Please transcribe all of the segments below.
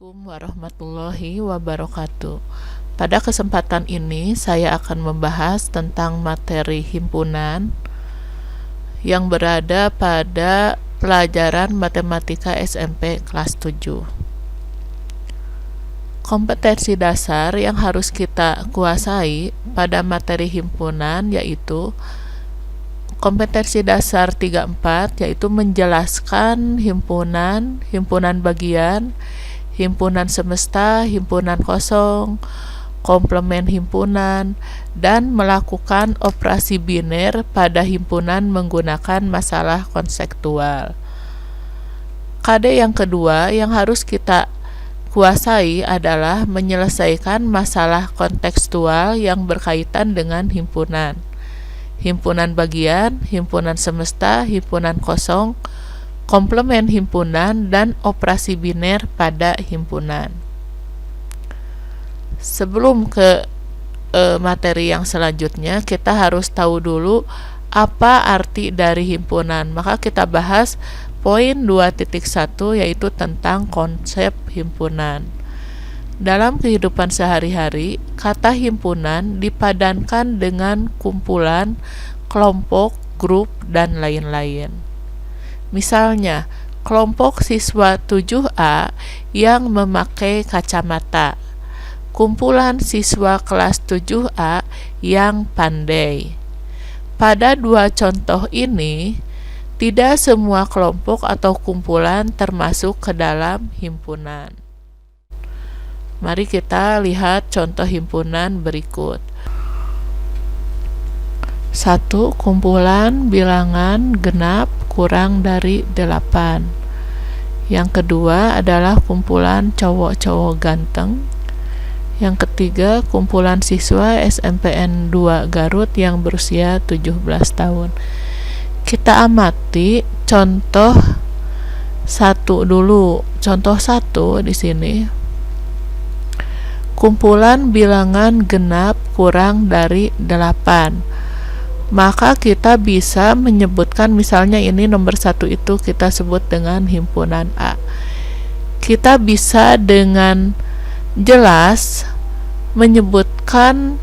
Assalamualaikum warahmatullahi wabarakatuh. Pada kesempatan ini saya akan membahas tentang materi himpunan yang berada pada pelajaran matematika SMP kelas 7. Kompetensi dasar yang harus kita kuasai pada materi himpunan yaitu kompetensi dasar 34, yaitu menjelaskan himpunan, himpunan bagian, himpunan semesta, himpunan kosong, komplement himpunan, dan melakukan operasi biner pada himpunan menggunakan masalah konseptual. KD yang kedua yang harus kita kuasai adalah menyelesaikan masalah kontekstual yang berkaitan dengan himpunan. Himpunan bagian, himpunan semesta, himpunan kosong, komplement himpunan, dan operasi biner pada himpunan. Sebelum ke materi yang selanjutnya, kita harus tahu dulu apa arti dari himpunan. Maka kita bahas poin 2.1 yaitu tentang konsep himpunan. Dalam kehidupan sehari-hari, kata himpunan dipadankan dengan kumpulan, kelompok, grup, dan lain-lain. Misalnya, kelompok siswa 7A yang memakai kacamata, kumpulan siswa kelas 7A yang pandai. Pada dua contoh ini, tidak semua kelompok atau kumpulan termasuk ke dalam himpunan. Mari kita lihat contoh himpunan berikut. 1. Kumpulan bilangan genap kurang dari 8. Yang kedua adalah kumpulan cowok-cowok ganteng. Yang ketiga, kumpulan siswa SMPN 2 Garut yang berusia 17 tahun. Kita amati contoh 1 dulu. Contoh 1 di sini. Kumpulan bilangan genap kurang dari 8. Maka kita bisa menyebutkan, misalnya ini nomor 1 itu kita sebut dengan himpunan A. Kita bisa dengan jelas menyebutkan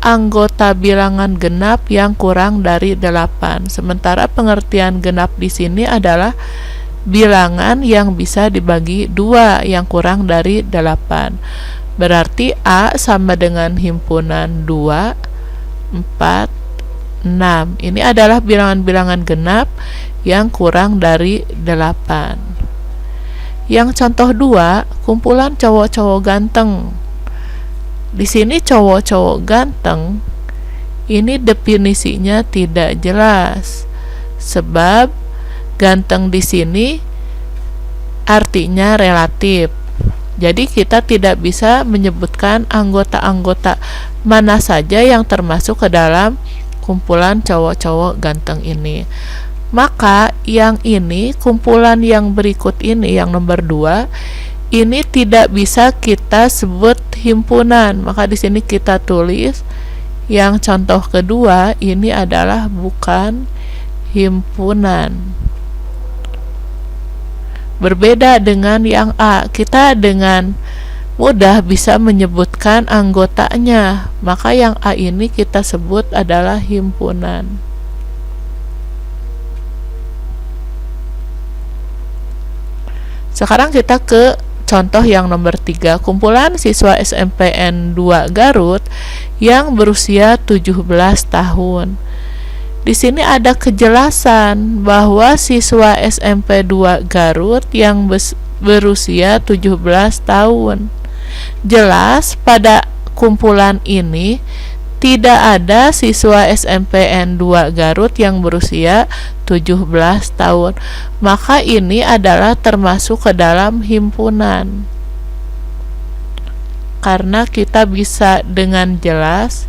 anggota bilangan genap yang kurang dari 8. Sementara pengertian genap di sini adalah bilangan yang bisa dibagi 2 yang kurang dari 8. Berarti A sama dengan himpunan 2, 4, 6. Ini adalah bilangan-bilangan genap yang kurang dari 8. Yang contoh 2, kumpulan cowok-cowok ganteng. Di sini cowok-cowok ganteng ini definisinya tidak jelas. Sebab ganteng di sini artinya relatif. Jadi kita tidak bisa menyebutkan anggota-anggota mana saja yang termasuk ke dalam kumpulan cowok-cowok ganteng ini. Maka yang ini, kumpulan yang berikut ini, yang nomor 2, ini tidak bisa kita sebut himpunan. Maka di sini kita tulis yang contoh kedua ini adalah bukan himpunan. Berbeda dengan yang A, kita dengan mudah bisa menyebutkan anggotanya. Maka yang A ini kita sebut adalah himpunan. Sekarang kita ke contoh yang nomor 3, kumpulan siswa SMPN 2 Garut yang berusia 17 tahun. Di sini ada kejelasan bahwa siswa SMP 2 Garut yang berusia 17 tahun. Jelas pada kumpulan ini tidak ada siswa SMPN 2 Garut yang berusia 17 tahun. Maka ini adalah termasuk ke dalam himpunan. Karena kita bisa dengan jelas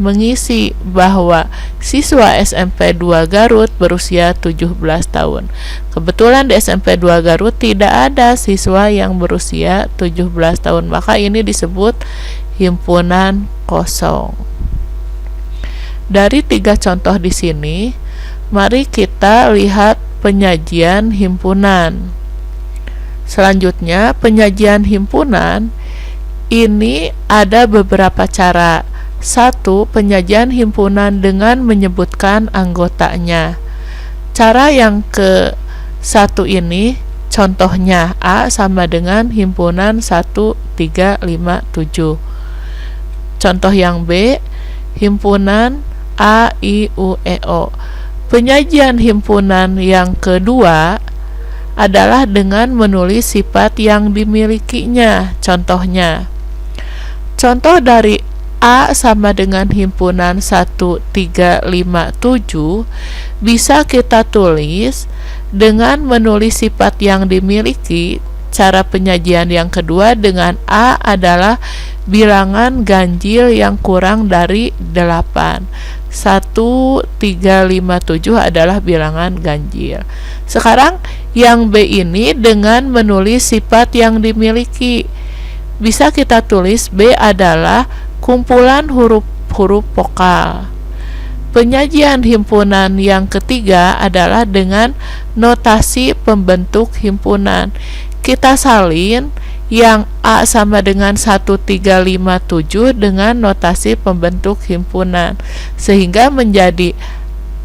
mengisi bahwa siswa SMP 2 Garut berusia 17 tahun. Kebetulan di SMP 2 Garut tidak ada siswa yang berusia 17 tahun, maka ini disebut himpunan kosong. Dari 3 contoh di sini, mari kita lihat penyajian himpunan. Selanjutnya, penyajian himpunan ini ada beberapa cara. 1. Penyajian himpunan dengan menyebutkan anggotanya. Cara yang ke-1 ini, contohnya A sama dengan himpunan 1357. Contoh yang B, himpunan A, I, U, E, O. Penyajian himpunan yang kedua adalah dengan menulis sifat yang dimilikinya. Contoh dari A sama dengan himpunan 1357 bisa kita tulis dengan menulis sifat yang dimiliki. Cara penyajian yang kedua dengan A adalah bilangan ganjil yang kurang dari 8. 1357 adalah bilangan ganjil. Sekarang yang B ini dengan menulis sifat yang dimiliki. Bisa kita tulis B adalah kumpulan huruf-huruf vokal. Penyajian himpunan yang ketiga adalah dengan notasi pembentuk himpunan. Kita salin yang A sama dengan 1357 dengan notasi pembentuk himpunan, sehingga menjadi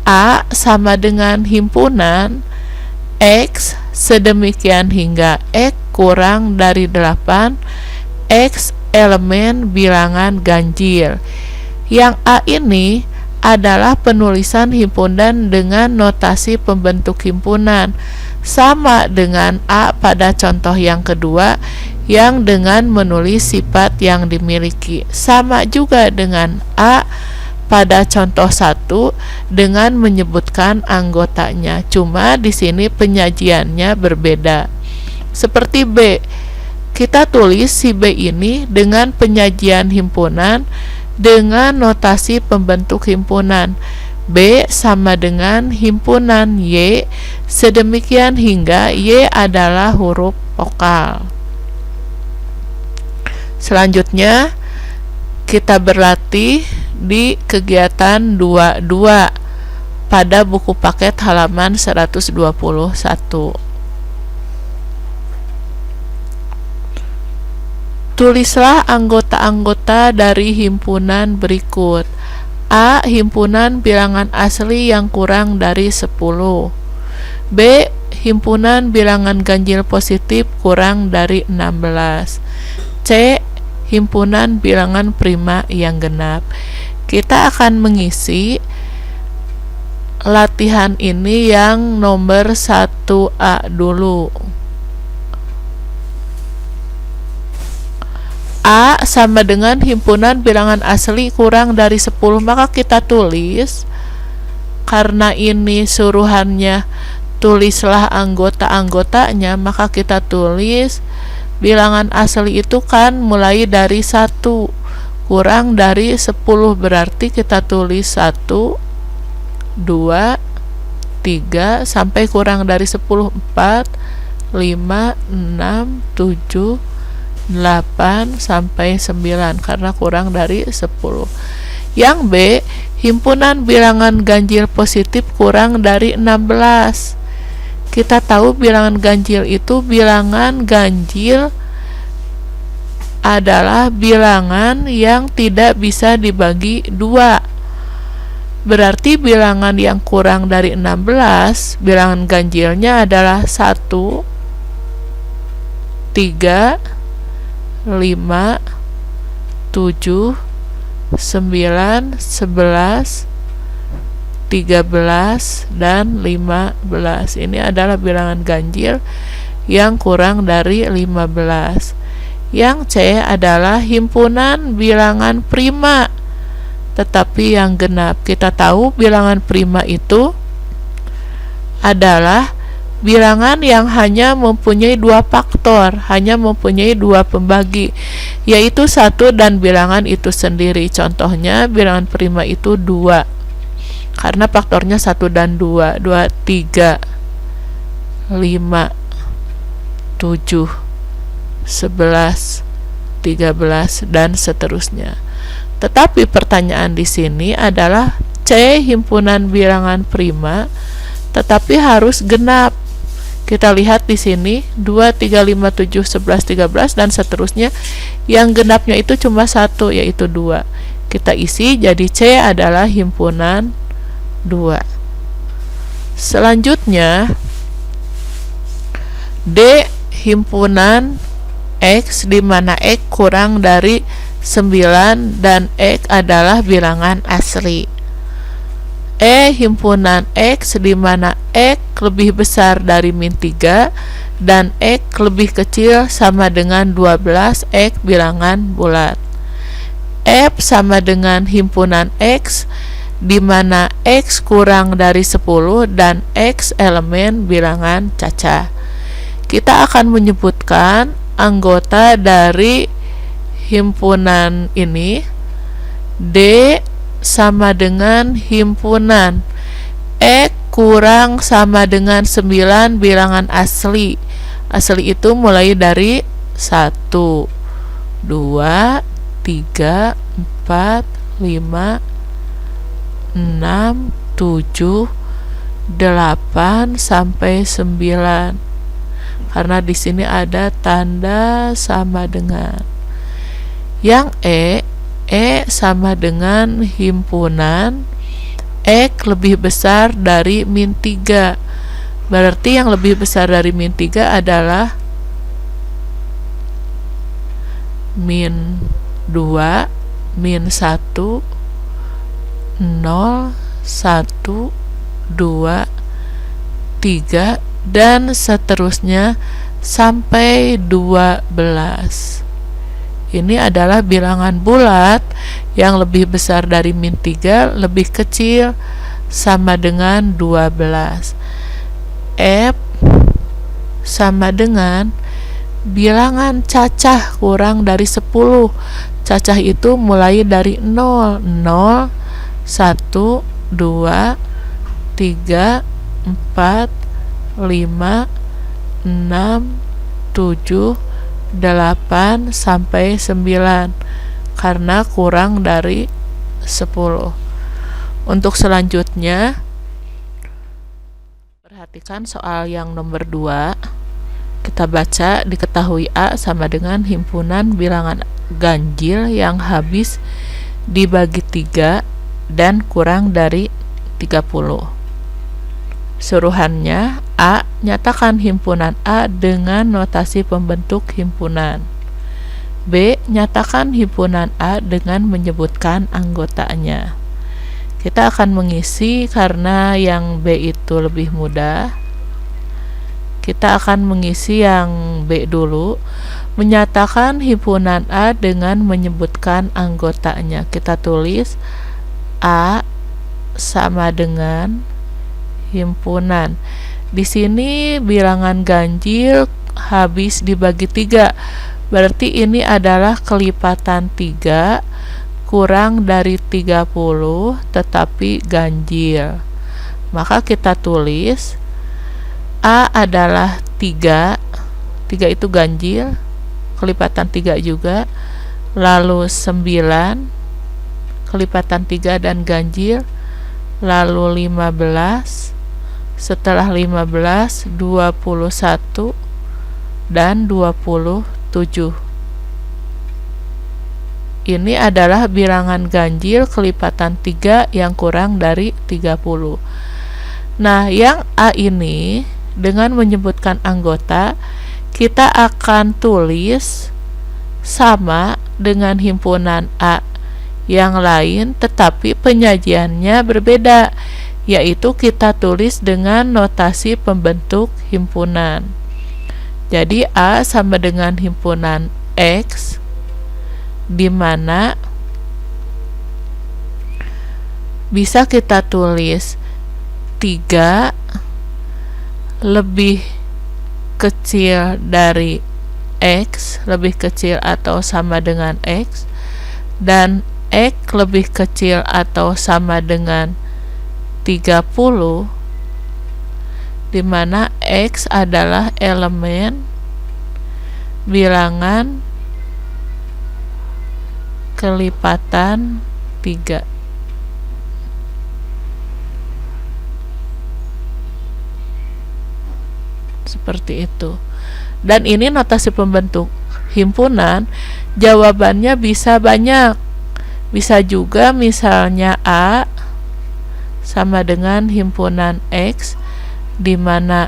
A sama dengan himpunan X sedemikian hingga X kurang dari 8, X elemen bilangan ganjil. Yang A ini adalah penulisan himpunan dengan notasi pembentuk himpunan, sama dengan A pada contoh yang kedua yang dengan menulis sifat yang dimiliki, sama juga dengan A pada contoh 1 dengan menyebutkan anggotanya, cuma di sini penyajiannya berbeda. Seperti B, kita tulis si B ini dengan penyajian himpunan dengan notasi pembentuk himpunan. B sama dengan himpunan Y sedemikian hingga Y adalah huruf vokal. Selanjutnya kita berlatih di kegiatan 22 pada buku paket halaman 121. Tulislah anggota-anggota dari himpunan berikut. A. Himpunan bilangan asli yang kurang dari 10. B. Himpunan bilangan ganjil positif kurang dari 16. C. Himpunan bilangan prima yang genap. Kita akan mengisi latihan ini yang nomor 1A dulu. A sama dengan himpunan bilangan asli kurang dari 10, maka kita tulis, karena ini suruhannya tulislah anggota-anggotanya, maka kita tulis bilangan asli itu kan mulai dari 1 kurang dari 10, berarti kita tulis 1, 2, 3 sampai kurang dari 10, 4, 5, 6, 7, 8 sampai 9 karena kurang dari 10. Yang B, himpunan bilangan ganjil positif kurang dari 16. Kita tahu bilangan ganjil itu bilangan ganjil adalah bilangan yang tidak bisa dibagi 2. Berarti bilangan yang kurang dari 16, bilangan ganjilnya adalah 1, 3, 5, 7, 9, 11, 13, dan 15. Ini adalah bilangan ganjil yang kurang dari 15. Yang C adalah himpunan bilangan prima tetapi yang genap. Kita tahu bilangan prima itu adalah bilangan yang hanya mempunyai 2 faktor, hanya mempunyai 2 pembagi, yaitu 1 dan bilangan itu sendiri. Contohnya bilangan prima itu 2 karena faktornya 1 dan 2, 2, 3, 5, 7, 11, 13, dan seterusnya. Tetapi pertanyaan di sini adalah C himpunan bilangan prima tetapi harus genap. Kita lihat di sini 2, 3, 5, 7, 11, 13 dan seterusnya. Yang genapnya itu cuma satu, yaitu 2. Kita isi jadi C adalah himpunan 2. Selanjutnya D himpunan X, di mana X kurang dari 9 dan X adalah bilangan asli. E himpunan X, di mana X lebih besar dari min 3 dan X lebih kecil sama dengan 12, X bilangan bulat. F sama dengan himpunan X, di mana X kurang dari 10 dan X elemen bilangan cacah. Kita akan menyebutkan anggota dari himpunan ini. D sama dengan himpunan X kurang sama dengan 9 bilangan asli. Asli itu mulai dari 1, 2, 3, 4, 5, 6, 7, 8 sampai 9. Karena di sini ada tanda sama dengan. Yang E sama dengan himpunan X lebih besar dari min 3. Berarti yang lebih besar dari min 3 adalah min 2, min 1, 0, 1, 2, 3 dan seterusnya sampai 12. Ini adalah bilangan bulat yang lebih besar dari min 3, lebih kecil sama dengan 12. F sama dengan bilangan cacah kurang dari 10. Cacah itu mulai dari 0, 0, 1, 2, 3, 4, 5, 6, 7, 8 sampai 9 karena kurang dari 10. Untuk selanjutnya, perhatikan soal yang nomor 2. Kita baca, diketahui A sama dengan himpunan bilangan ganjil yang habis dibagi 3 dan kurang dari 30. Suruhannya, A, nyatakan himpunan A dengan notasi pembentuk himpunan. B, nyatakan himpunan A dengan menyebutkan anggotanya. Kita akan mengisi karena yang B itu lebih mudah. Kita akan mengisi yang B dulu. Menyatakan himpunan A dengan menyebutkan anggotanya. Kita tulis A sama dengan himpunan. Di sini bilangan ganjil habis dibagi 3. Berarti ini adalah kelipatan 3 kurang dari 30 tetapi ganjil. Maka kita tulis A adalah 3. 3 itu ganjil, kelipatan 3 juga. Lalu 9 kelipatan 3 dan ganjil. Lalu 15. Setelah 15, 21 dan 27. Ini adalah bilangan ganjil kelipatan 3 yang kurang dari 30. Nah, yang A ini dengan menyebutkan anggota, kita akan tulis sama dengan himpunan A yang lain, tetapi penyajiannya berbeda, yaitu kita tulis dengan notasi pembentuk himpunan. Jadi A sama dengan himpunan X, di mana bisa kita tulis 3 lebih kecil dari X, lebih kecil atau sama dengan X, dan X lebih kecil atau sama dengan 30, di mana X adalah elemen bilangan kelipatan 3. seperti itu. Dan ini notasi pembentuk himpunan, jawabannya bisa banyak. Bisa juga misalnya A sama dengan himpunan X, di mana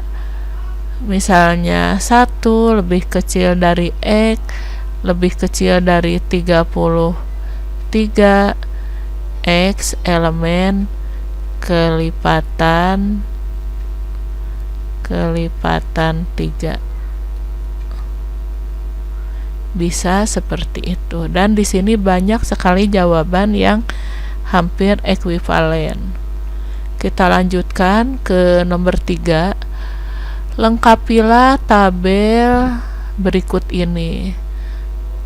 misalnya 1 lebih kecil dari X lebih kecil dari 33, X elemen kelipatan 3. Bisa seperti itu. Dan di sini banyak sekali jawaban yang hampir ekuivalen. Kita lanjutkan ke nomor 3. Lengkapilah tabel berikut ini.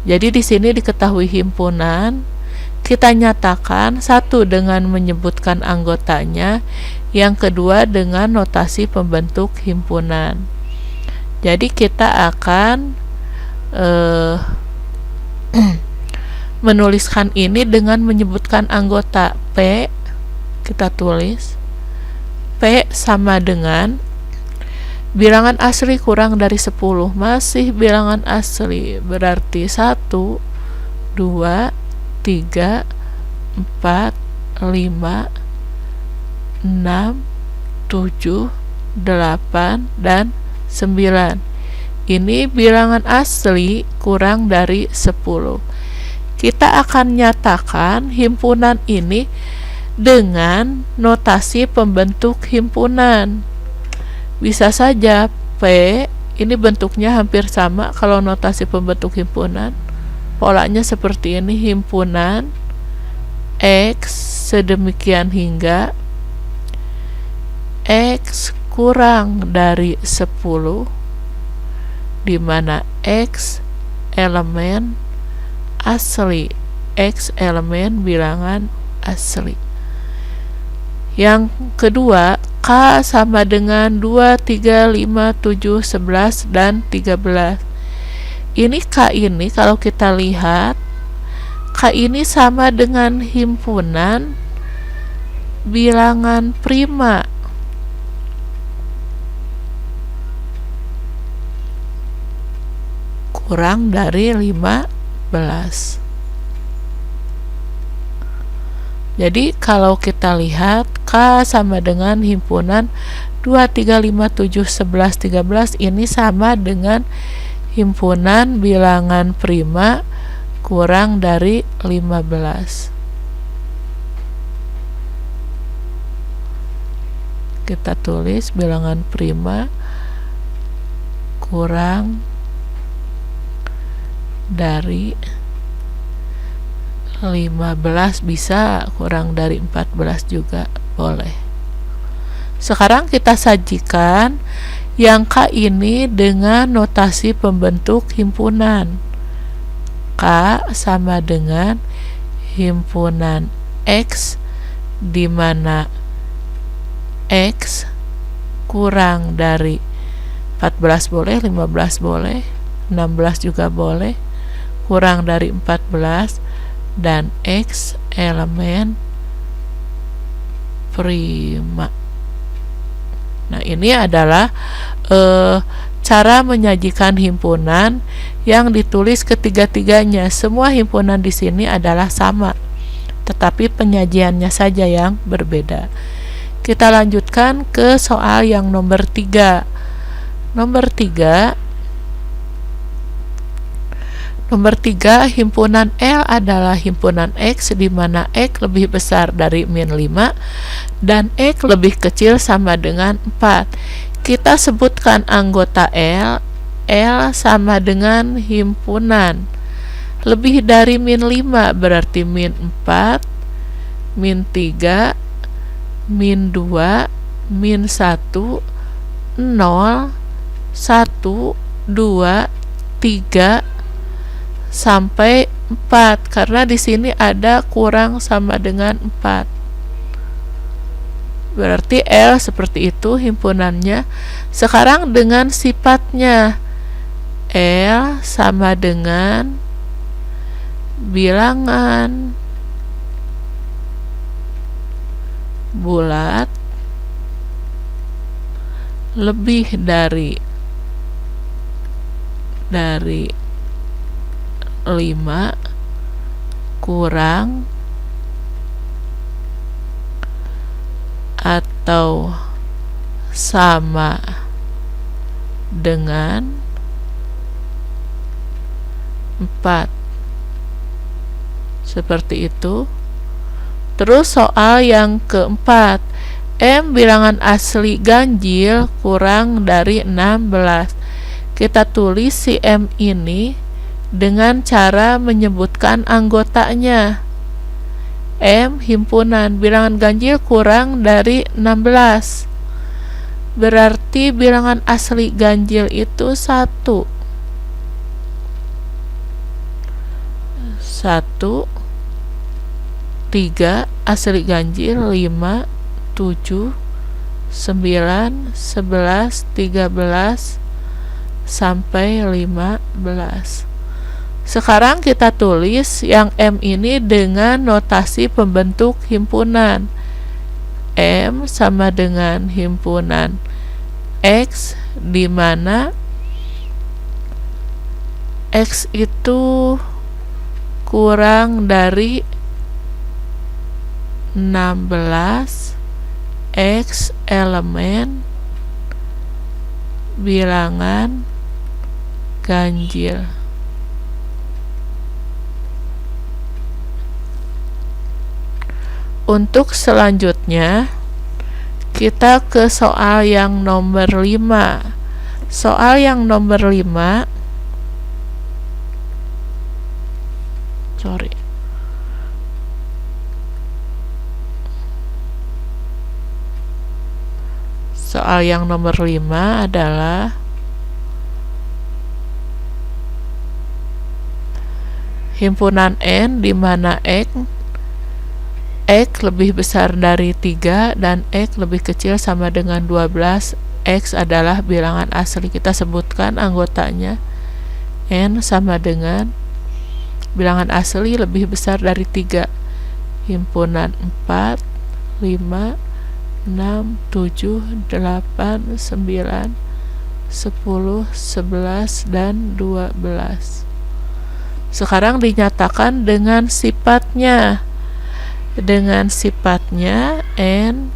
Jadi di sini diketahui himpunan, kita nyatakan satu dengan menyebutkan anggotanya, yang kedua dengan notasi pembentuk himpunan. Jadi kita akan menuliskan ini dengan menyebutkan anggota. P kita tulis P sama dengan bilangan asli kurang dari 10, masih bilangan asli, berarti 1, 2, 3, 4, 5, 6, 7, 8, dan 9. Ini bilangan asli kurang dari 10. Kita akan nyatakan himpunan ini dengan notasi pembentuk himpunan. Bisa saja P ini bentuknya hampir sama kalau notasi pembentuk himpunan. Polanya seperti ini, himpunan X sedemikian hingga X kurang dari 10, di mana X elemen asli, X elemen bilangan asli. Yang kedua, K sama dengan 2, 3, 5, 7, 11, dan 13. Ini K ini kalau kita lihat, K ini sama dengan himpunan bilangan prima. Kurang dari 15. Jadi kalau kita lihat K sama dengan himpunan 2, 3, 5, 7, 11, 13 ini sama dengan himpunan bilangan prima kurang dari 15. Kita tulis bilangan prima kurang dari 15, bisa kurang dari 14 juga boleh. Sekarang kita sajikan yang K ini dengan notasi pembentuk himpunan. K sama dengan himpunan X, di mana X kurang dari 14 boleh, 15 boleh, 16 juga boleh, kurang dari 14, dan X elemen prima. Nah, ini adalah cara menyajikan himpunan yang ditulis ketiga-tiganya. Semua himpunan di sini adalah sama, tetapi penyajiannya saja yang berbeda. Kita lanjutkan ke soal yang nomor 3. Nomor 3, himpunan L adalah himpunan X, di mana X lebih besar dari min 5 dan X lebih kecil sama dengan 4. Kita sebutkan anggota L. L sama dengan himpunan lebih dari min 5, berarti min 4, min 3, min 2, min 1, 0, 1, 2, 3, sampai 4, karena di sini ada kurang sama dengan 4. Berarti L seperti itu himpunannya. Sekarang dengan sifatnya, L sama dengan bilangan bulat lebih dari dari 5 kurang atau sama dengan 4. Seperti itu. Terus soal yang keempat, M bilangan asli ganjil kurang dari 16. Kita tulis si M ini dengan cara menyebutkan anggotanya. M himpunan bilangan ganjil kurang dari 16. Berarti bilangan asli ganjil itu 1. 1, 3, asli ganjil 5, 7, 9, 11, 13, sampai 15. Sekarang kita tulis yang M ini dengan notasi pembentuk himpunan. M sama dengan himpunan X, di mana X itu kurang dari 16, X elemen bilangan ganjil. Untuk selanjutnya kita ke soal yang nomor 5. Soal yang nomor 5 Soal yang nomor 5 adalah himpunan N di mana X lebih besar dari 3 dan X lebih kecil sama dengan 12. X adalah bilangan asli. Kita sebutkan anggotanya. N sama dengan bilangan asli lebih besar dari 3. Himpunan 4, 5, 6, 7, 8, 9, 10, 11, dan 12. Sekarang dinyatakan dengan sifatnya. Dengan sifatnya N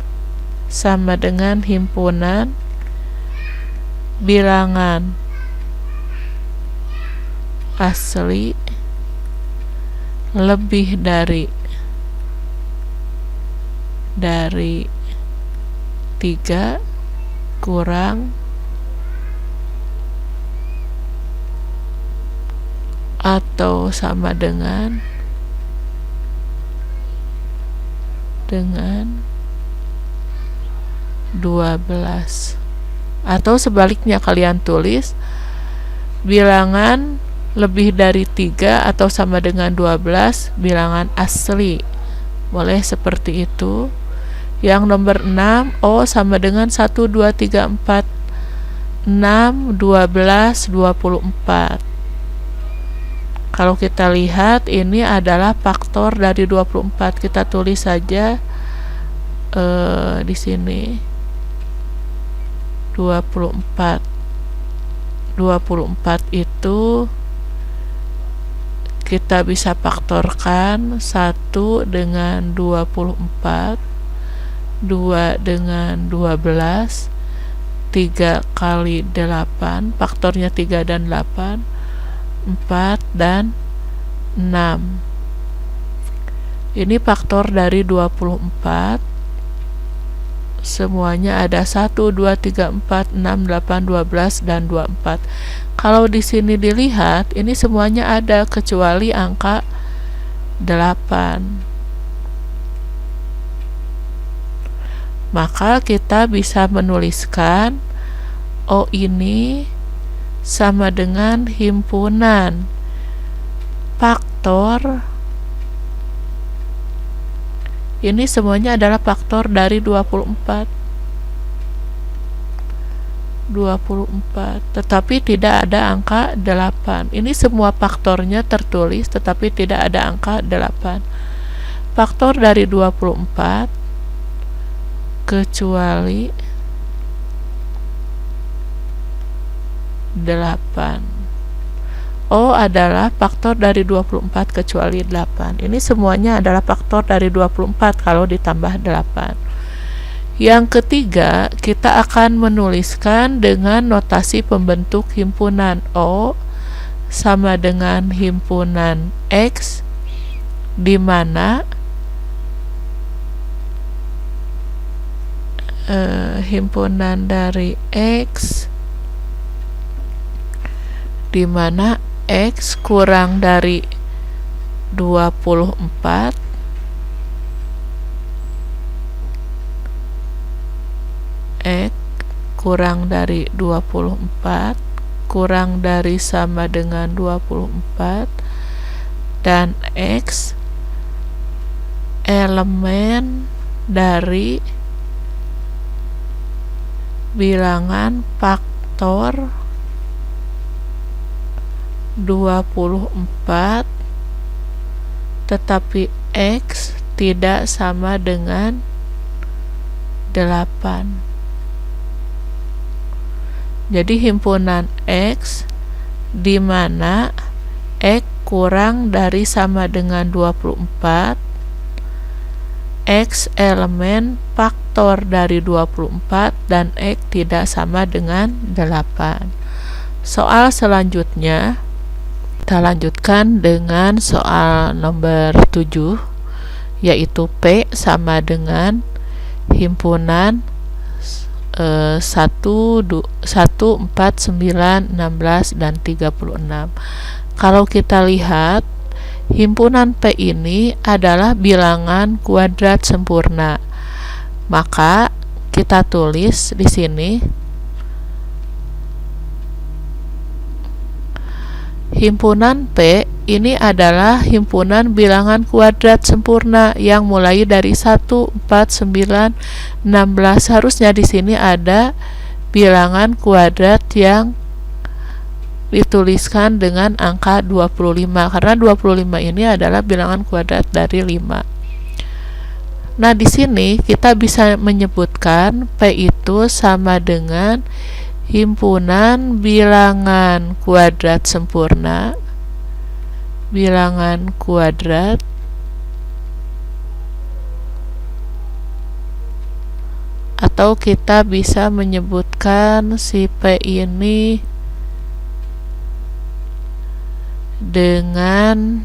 sama dengan himpunan bilangan asli lebih dari 3 kurang atau sama dengan 12. Atau sebaliknya kalian tulis bilangan lebih dari 3 atau sama dengan 12 bilangan asli. Boleh seperti itu. Yang nomor 6, O sama dengan 1, 2, 3, 4, 6, 12, 24. Kalau kita lihat ini adalah faktor dari 24. Kita tulis saja di sini 24. 24 itu kita bisa faktorkan 1 dengan 24, 2 dengan 12, 3 kali 8, faktornya 3 dan 8, 4 dan 6. Ini faktor dari 24. Semuanya ada 1, 2, 3, 4, 6, 8, 12, dan 24. Kalau di sini dilihat, ini semuanya ada kecuali angka 8. Maka kita bisa menuliskan O ini sama dengan himpunan faktor. Ini semuanya adalah faktor dari 24. 24, tetapi tidak ada angka 8. Ini semua faktornya tertulis tetapi tidak ada angka 8. Faktor dari 24 kecuali 8. O adalah faktor dari 24 kecuali 8. Ini semuanya adalah faktor dari 24 kalau ditambah 8. Yang ketiga, kita akan menuliskan dengan notasi pembentuk himpunan. O sama dengan himpunan X, di mana himpunan dari X di mana X kurang dari 24 X kurang dari 24 kurang dari sama dengan 24 dan X elemen dari bilangan faktor 24 tetapi X tidak sama dengan 8. Jadi himpunan X di mana X kurang dari sama dengan 24, X elemen faktor dari 24 dan X tidak sama dengan 8. Soal selanjutnya kita lanjutkan dengan soal nomor 7, yaitu P sama dengan himpunan 1, 4, 9, 16, dan 36. Kalau kita lihat, himpunan P ini adalah bilangan kuadrat sempurna. Maka kita tulis di sini himpunan P ini adalah himpunan bilangan kuadrat sempurna yang mulai dari 1, 4, 9, 16. Harusnya di sini ada bilangan kuadrat yang dituliskan dengan angka 25 karena 25 ini adalah bilangan kuadrat dari 5. Nah, di sini kita bisa menyebutkan P itu sama dengan himpunan bilangan kuadrat sempurna, bilangan kuadrat atau kita bisa menyebutkan si P ini dengan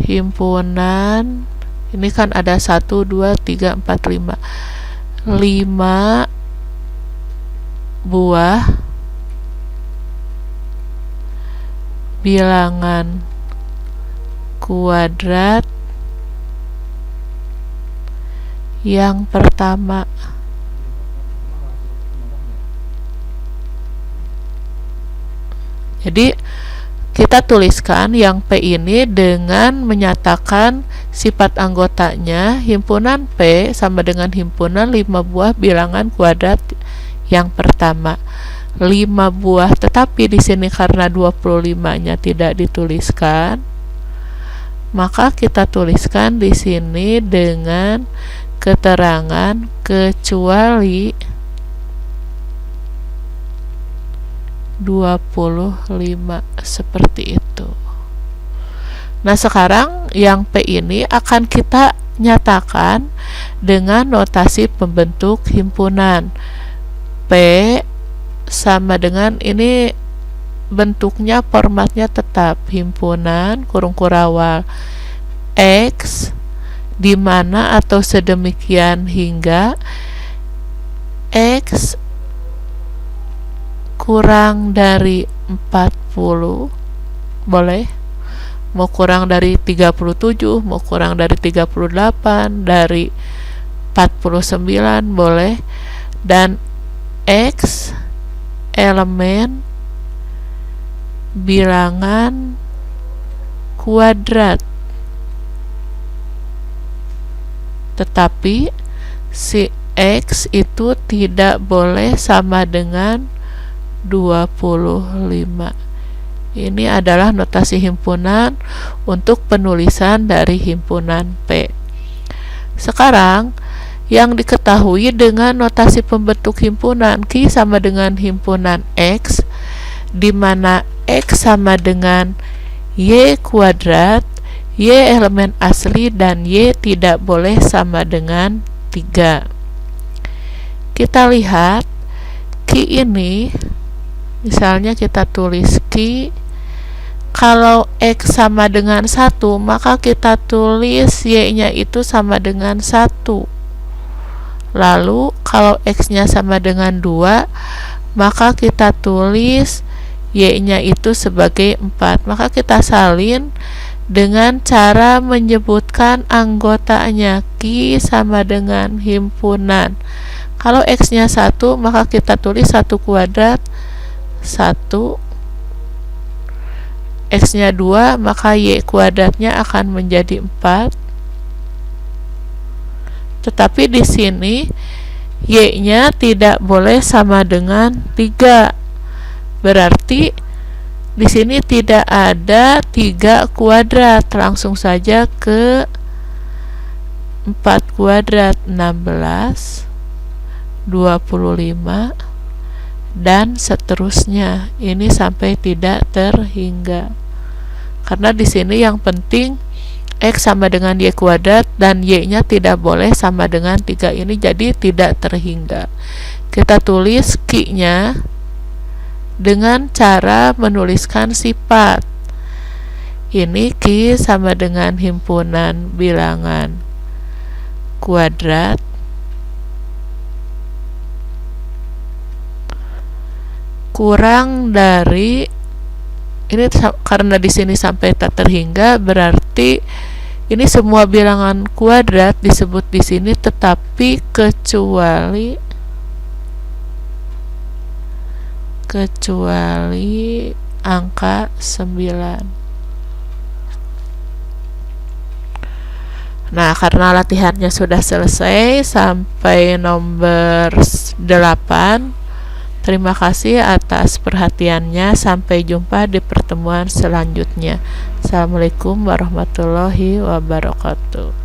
himpunan, ini kan ada 1, 2, 3, 4, 5 buah bilangan kuadrat yang pertama. Jadi kita tuliskan yang P ini dengan menyatakan sifat anggotanya. Himpunan P sama dengan himpunan 5 buah bilangan kuadrat yang pertama. 5 buah, tetapi di sini karena 25-nya tidak dituliskan, maka kita tuliskan di sini dengan keterangan kecuali 25, seperti itu. Nah, sekarang yang P ini akan kita nyatakan dengan notasi pembentuk himpunan. P sama dengan, ini bentuknya formatnya tetap himpunan kurung kurawal X di mana atau sedemikian hingga X kurang dari 40, boleh, mau kurang dari 37, mau kurang dari 38, dari 49 boleh, dan X elemen bilangan kuadrat, tetapi si X itu tidak boleh sama dengan 25. Ini adalah notasi himpunan untuk penulisan dari himpunan P. Sekarang yang diketahui dengan notasi pembentuk himpunan. Q sama dengan himpunan X, di mana X sama dengan Y kuadrat, Y elemen asli, dan Y tidak boleh sama dengan 3. Kita lihat Q ini, misalnya kita tulis Q, kalau X sama dengan 1, maka kita tulis Y-nya itu sama dengan 1. Lalu kalau X-nya sama dengan 2, maka kita tulis Y-nya itu sebagai 4. Maka kita salin dengan cara menyebutkan anggotanya. Q sama dengan himpunan. Kalau X-nya 1, maka kita tulis 1 kuadrat 1. X-nya 2, maka Y kuadratnya akan menjadi 4. Tetapi di sini Y-nya tidak boleh sama dengan 3. Berarti di sini tidak ada 3 kuadrat. Langsung saja ke 4 kuadrat, 16, 25, dan seterusnya. Ini sampai tidak terhingga. Karena di sini yang penting X sama dengan Y kuadrat dan Y-nya tidak boleh sama dengan 3 ini, jadi tidak terhingga. Kita tulis Q-nya dengan cara menuliskan sifat. Ini Q sama dengan himpunan bilangan kuadrat kurang dari ini, karena di sini sampai tak terhingga, berarti ini semua bilangan kuadrat disebut di sini, tetapi kecuali angka 9. Nah, karena latihannya sudah selesai sampai nomor 8. Terima kasih atas perhatiannya. Sampai jumpa di pertemuan selanjutnya. Assalamualaikum warahmatullahi wabarakatuh.